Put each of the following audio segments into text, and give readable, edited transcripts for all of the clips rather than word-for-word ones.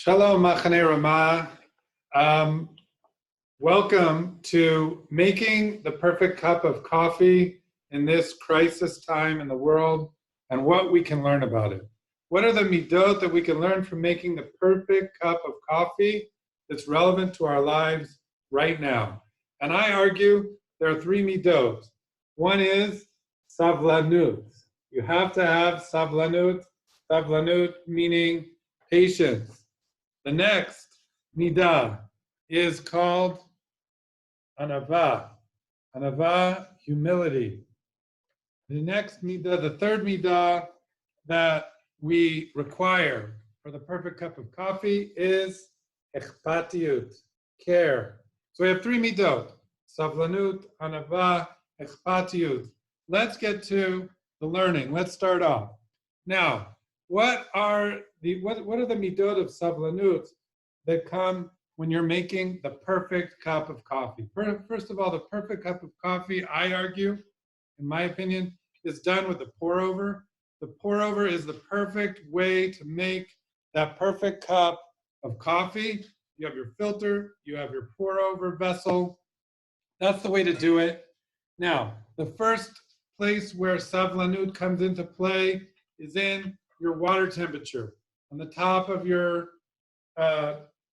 Shalom, Machane Ramah. Welcome to making the perfect cup of coffee in this crisis time in the world and what we can learn about it. What are the midot that we can learn from making the perfect cup of coffee that's relevant to our lives right now? And I argue there are three midot. One is savlanut. You have to have savlanut. Savlanut meaning patience. The next midah is called anava. Anava, humility. The next midah, the third midah that we require for the perfect cup of coffee is echpatiut, care. So we have three midot: savlanut, anava, echpatiut. Let's get to the learning. Let's start off. Now, what are the midot of savlanut that come when you're making the perfect cup of coffee? First of all, the perfect cup of coffee, I argue, in my opinion, is done with the pour over. The pour over is the perfect way to make that perfect cup of coffee. You have your filter, you have your pour over vessel. That's the way to do it. Now, the first place where savlanut comes into play is in your water temperature. On the top of your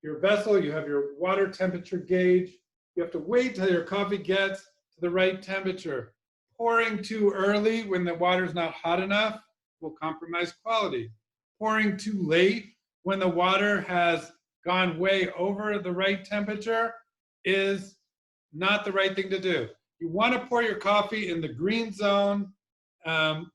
vessel, you have your water temperature gauge. You have to wait till your coffee gets to the right temperature. Pouring too early when the water's not hot enough will compromise quality. Pouring too late when the water has gone way over the right temperature is not the right thing to do. You want to pour your coffee in the green zone,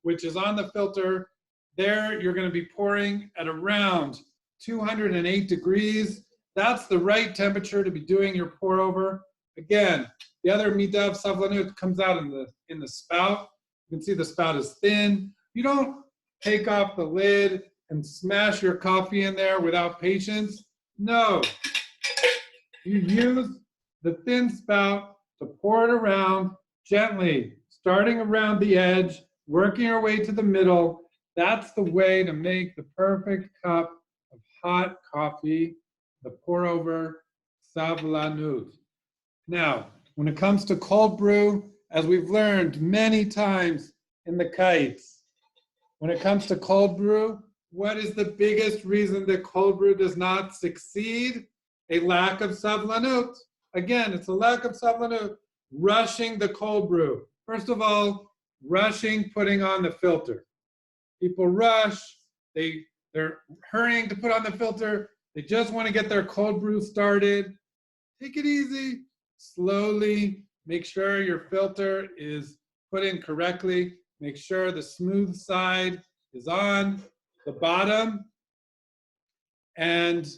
which is on the filter. There, you're going to be pouring at around 208 degrees. That's the right temperature to be doing your pour over. Again, the other midah of savlanut comes out in the spout. You can see the spout is thin. You don't take off the lid and smash your coffee in there without patience. No. You use the thin spout to pour it around gently, starting around the edge, working your way to the middle. That's the way to make the perfect cup of hot coffee, the pour over savlanut. Now, when it comes to cold brew, as we've learned many times in the kites, when it comes to cold brew, what is the biggest reason that cold brew does not succeed? A lack of savlanut. Again, it's a lack of savlanut. Rushing the cold brew. First of all, rushing putting on the filter. People rush, they're hurrying to put on the filter. They just want to get their cold brew started. Take it easy, slowly. Make sure your filter is put in correctly. Make sure the smooth side is on the bottom. And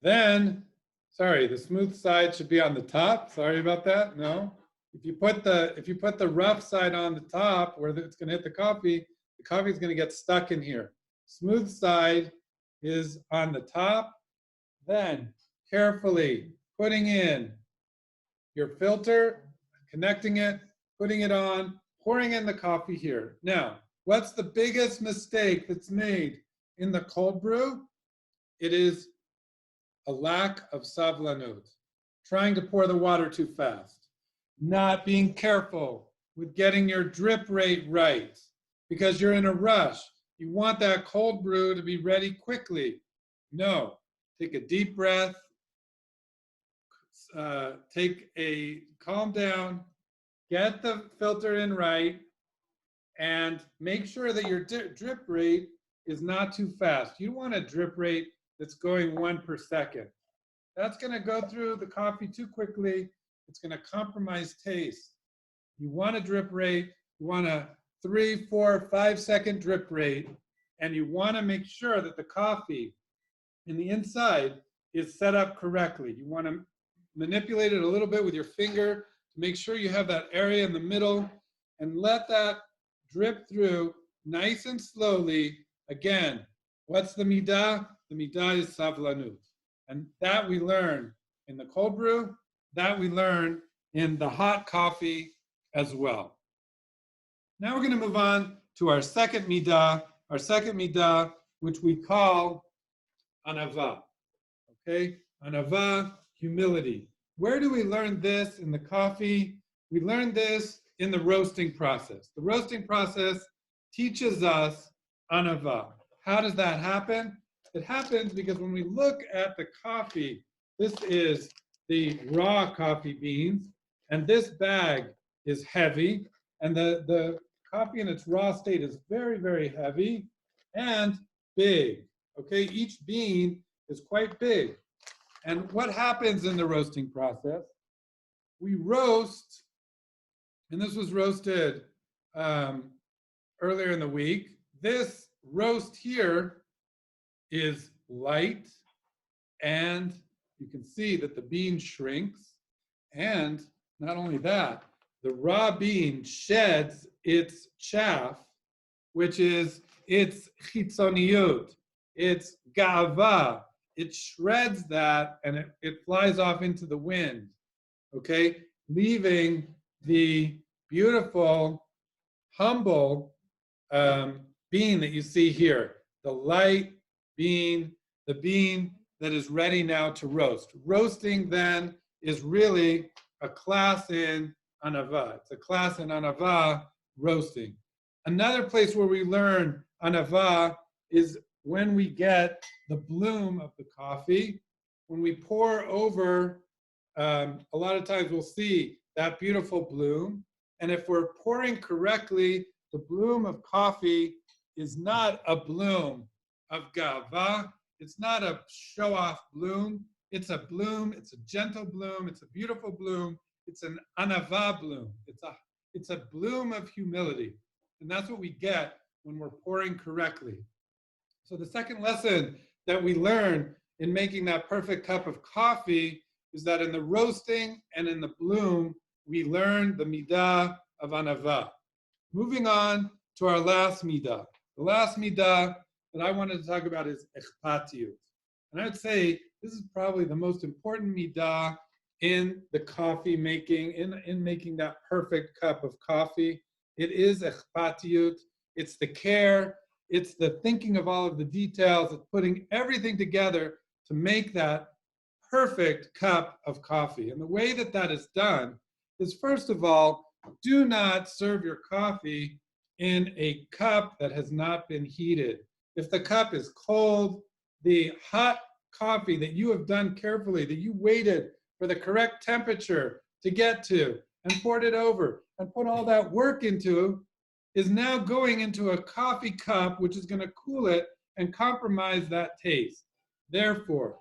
then, sorry, the smooth side should be on the top. Sorry about that. No. If you put the rough side on the top where it's going to hit the coffee is going to get stuck in here. Smooth side is on the top. Then carefully putting in your filter, connecting it, putting it on, pouring in the coffee here. Now, what's the biggest mistake that's made in the cold brew? It is a lack of savlanut. Trying to pour the water too fast. Not being careful with getting your drip rate right because you're in a rush. You want that cold brew to be ready quickly. No, take a deep breath, calm down, get the filter in right, and make sure that your drip rate is not too fast. You want a drip rate that's going 1 per second. That's going to go through the coffee too quickly. It's going to compromise taste. You want a drip rate, you want a 3, 4, 5 second drip rate, and you want to make sure that the coffee in the inside is set up correctly. You want to manipulate it a little bit with your finger to make sure you have that area in the middle and let that drip through nice and slowly. Again, what's the midah? The midah is savlanut. And that we learn in the cold brew, that we learn in the hot coffee as well. Now we're going to move on to our second midah, which we call anava. Okay, anava, humility. Where do we learn this in the coffee? We learn this in the roasting process. The roasting process teaches us anava. How does that happen? It happens because when we look at the coffee, this is the raw coffee beans, and this bag is heavy, and the coffee in its raw state is very, very heavy and big. Okay, each bean is quite big. And what happens in the roasting process? We roast, and this was roasted earlier in the week. This roast here is light, and you can see that the bean shrinks. And not only that, the raw bean sheds its chaff, which is its chitzoniyut, its gava. It shreds that and it flies off into the wind, okay? Leaving the beautiful, humble bean that you see here, the light bean, the bean that is ready now to roast. Roasting then is really a class in anava. It's a class in anava, roasting. Another place where we learn anava is when we get the bloom of the coffee. When we pour over, a lot of times we'll see that beautiful bloom. And if we're pouring correctly, the bloom of coffee is not a bloom of gava. It's not a show-off bloom. It's a bloom. It's a gentle bloom. It's a beautiful bloom. It's an anava bloom. It's a bloom of humility. And that's what we get when we're pouring correctly. So the second lesson that we learn in making that perfect cup of coffee is that in the roasting and in the bloom, we learn the midah of anava. Moving on to our last midah. The last midah that I wanted to talk about is echpatiyut. And I would say this is probably the most important midah in the coffee making, in making that perfect cup of coffee. It is echpatiyut. It's the care. It's the thinking of all of the details. It's putting everything together to make that perfect cup of coffee. And the way that that is done is, first of all, do not serve your coffee in a cup that has not been heated. If the cup is cold, the hot coffee that you have done carefully, that you waited for the correct temperature to get to and poured it over and put all that work into, is now going into a coffee cup, which is going to cool it and compromise that taste. Therefore,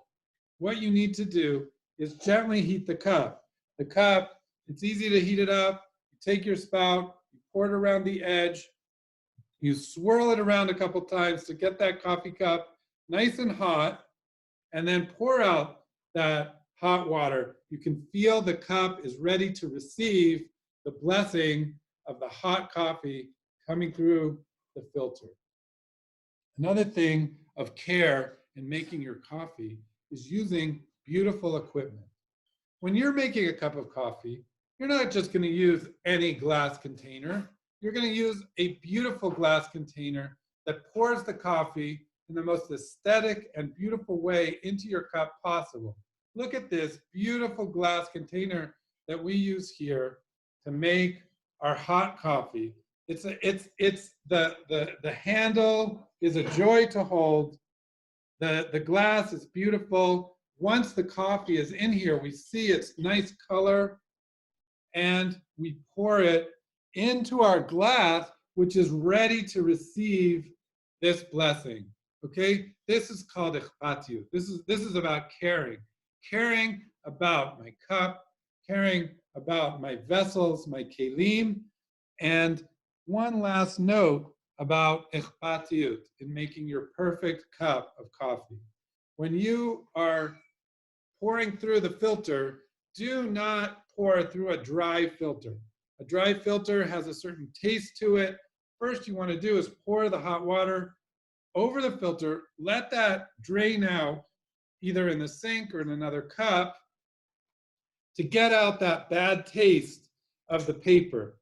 what you need to do is gently heat the cup. The cup, it's easy to heat it up. You take your spout, you pour it around the edge, you swirl it around a couple times to get that coffee cup nice and hot, and then pour out that hot water. You can feel the cup is ready to receive the blessing of the hot coffee coming through the filter. Another thing of care in making your coffee is using beautiful equipment. When you're making a cup of coffee, you're not just going to use any glass container. You're going to use a beautiful glass container that pours the coffee in the most aesthetic and beautiful way into your cup possible. Look at this beautiful glass container that we use here to make our hot coffee. The handle is a joy to hold. The glass is beautiful. Once the coffee is in here, we see its nice color, and we pour it into our glass, which is ready to receive this blessing. Okay, this is called echpatiyut. This is about caring about my cup, caring about my vessels, my kelim. And one last note about echpatiyut in making your perfect cup of coffee. When you are pouring through the filter, do not pour through a dry filter. A dry filter has a certain taste to it. First you want to do is pour the hot water over the filter, let that drain out either in the sink or in another cup to get out that bad taste of the paper.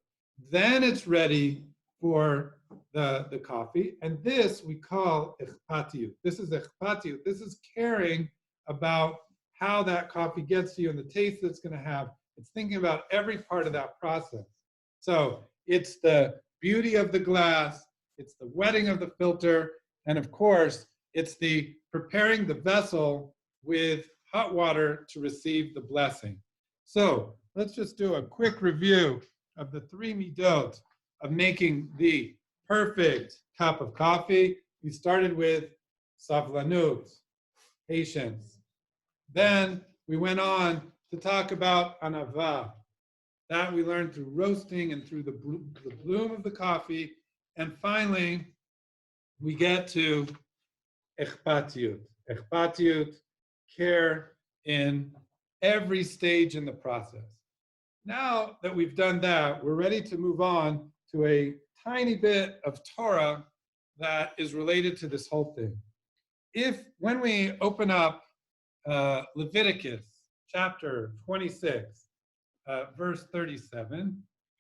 Then it's ready for the coffee. And this we call ichpatiyut. This is ichpatiyut. This is caring about how that coffee gets to you and the taste that it's going to have. It's thinking about every part of that process. So it's the beauty of the glass, it's the wetting of the filter, and of course, it's the preparing the vessel with hot water to receive the blessing. So let's just do a quick review of the three midot of making the perfect cup of coffee. We started with savlanut, patience. Then we went on to talk about anava. That we learned through roasting and through the bloom of the coffee. And finally, we get to echpatiyut. Echpatiyut, care in every stage in the process. Now that we've done that, we're ready to move on to a tiny bit of Torah that is related to this whole thing. When we open up Leviticus chapter 26, verse 37,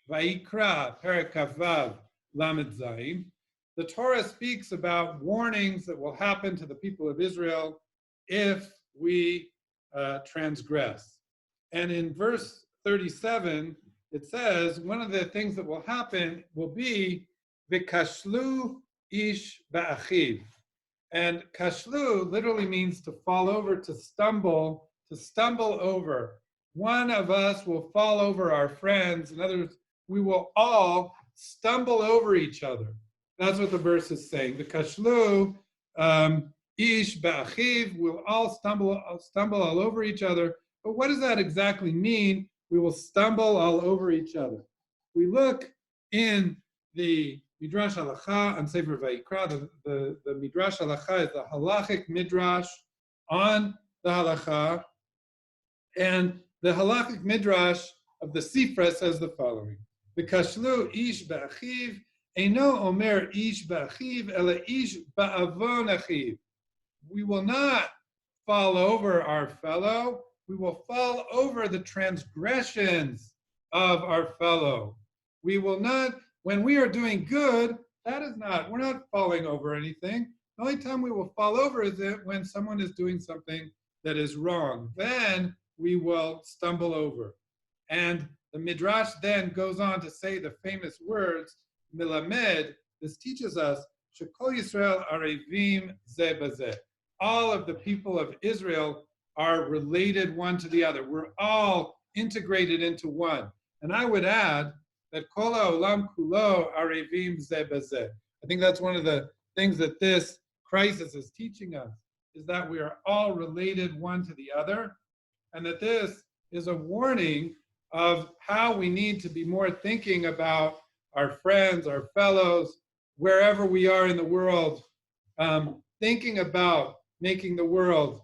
Vayikra perek kavav lamed zayin, the Torah speaks about warnings that will happen to the people of Israel if we transgress. And in verse 37, it says one of the things that will happen will be v'kashlu ish ba'achiv. And kashlu literally means to fall over, to stumble over. One of us will fall over our friends. In other words, we will all stumble over each other. That's what the verse is saying. The kashlu ish ba'achiv, we'll all stumble all over each other. But what does that exactly mean? We will stumble all over each other. We look in the Midrash Halacha on Sefer Vayikra. The Midrash Halacha is the halachic midrash on the Halacha. And the halachic midrash of the Sifra says the following: V'kashlu ish ba'achiv, eino omer ish ba'achiv, ela ish ba'avon achiv. We will not fall over our fellow, we will fall over the transgressions of our fellow. We will not, when we are doing good, we're not falling over anything. The only time we will fall over is when someone is doing something that is wrong. Then we will stumble over. And the Midrash then goes on to say the famous words, Milamed, this teaches us, Shekol Yisrael arevim zeh bazeh. All of the people of Israel are related one to the other. We're all integrated into one. And I would add that kol ha'olam kulo arevim zeh bazeh. I think that's one of the things that this crisis is teaching us, is that we are all related one to the other, and that this is a warning of how we need to be more thinking about our friends, our fellows, wherever we are in the world, thinking about making the world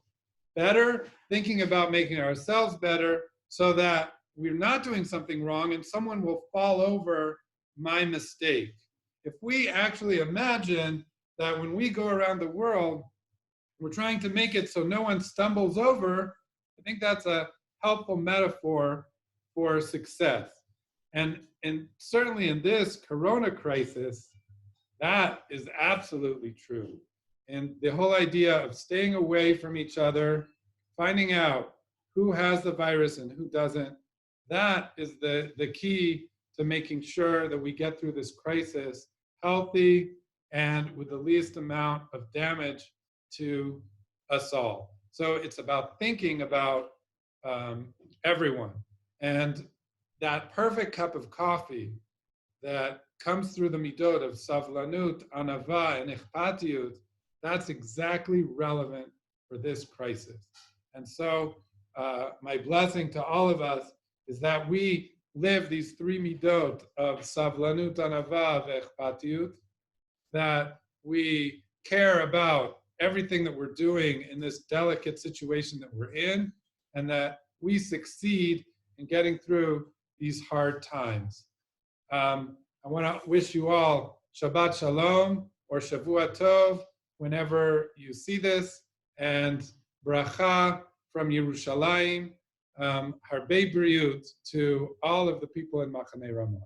better, thinking about making ourselves better, so that we're not doing something wrong and someone will fall over my mistake. If we actually imagine that when we go around the world, we're trying to make it so no one stumbles over, I think that's a helpful metaphor for success. And certainly in this Corona crisis, that is absolutely true. And the whole idea of staying away from each other, finding out who has the virus and who doesn't, that is the key to making sure that we get through this crisis healthy and with the least amount of damage to us all. So it's about thinking about everyone. And that perfect cup of coffee that comes through the midot of savlanut, anava, and ichpatiyut, that's exactly relevant for this crisis. And so my blessing to all of us is that we live these three midot of savlanut, anava, v'echpatiyut, that we care about everything that we're doing in this delicate situation that we're in, and that we succeed in getting through these hard times. I want to wish you all Shabbat Shalom or Shavua Tov whenever you see this, and bracha from Yerushalayim, Harbei Briut to all of the people in Machaneh Ramah.